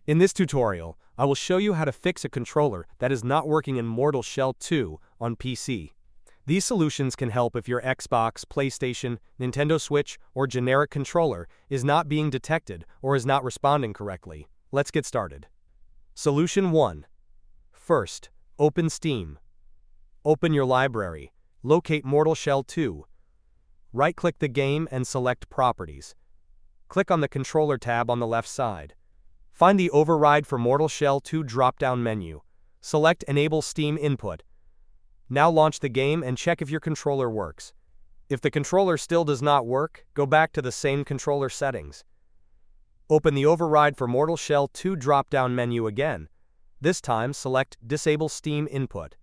In this tutorial, I will show you how to fix a controller that is not working in Mortal Shell 2 on PC. These solutions can help if your Xbox, PlayStation, Nintendo Switch, or generic controller is not being detected or is not responding correctly. Let's get started. Solution 1. First, open Steam. Open your library. Locate Mortal Shell 2. Right-click the game and select Properties. Click on the Controller tab on the left side. Find the Override for Mortal Shell 2 drop-down menu. Select Enable Steam Input. Now launch the game and check if your controller works. If the controller still does not work, go back to the same controller settings. Open the Override for Mortal Shell 2 drop-down menu again. This time, select Disable Steam Input.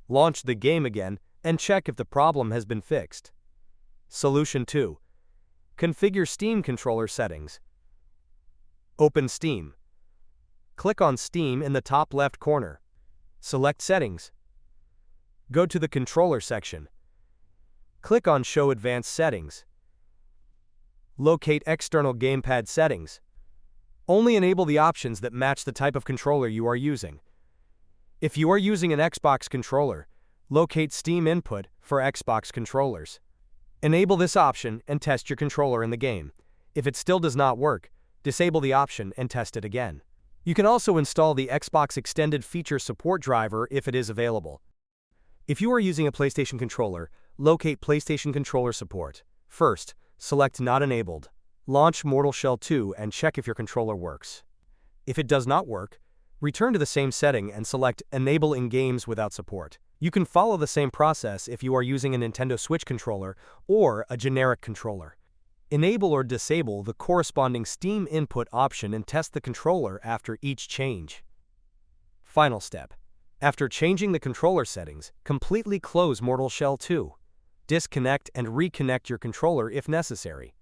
Launch the game again and check if the problem has been fixed. Solution 2. Configure Steam controller settings. Open Steam. Click on Steam in the top left corner. Select Settings. Go to the Controller section. Click on Show Advanced Settings. Locate External Gamepad Settings. Only enable the options that match the type of controller you are using. If you are using an Xbox controller, locate Steam Input for Xbox controllers. Enable this option and test your controller in the game. If it still does not work, disable the option and test it again. You can also install the Xbox Extended Feature Support driver if it is available. If you are using a PlayStation controller, locate PlayStation Controller Support. First, select Not Enabled. Launch Mortal Shell 2 and check if your controller works. If it does not work, return to the same setting and select Enable in Games Without Support. You can follow the same process if you are using a Nintendo Switch controller or a generic controller. Enable or disable the corresponding Steam Input option and test the controller after each change. Final step. After changing the controller settings, completely close Mortal Shell 2. Disconnect and reconnect your controller if necessary.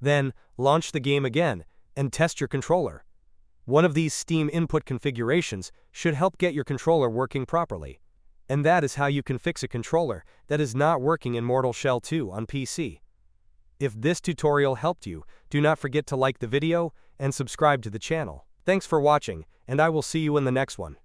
Then, launch the game again and test your controller. One of these Steam Input configurations should help get your controller working properly. And that is how you can fix a controller that is not working in Mortal Shell 2 on PC. If this tutorial helped you, do not forget to like the video and subscribe to the channel. Thanks for watching, and I will see you in the next one.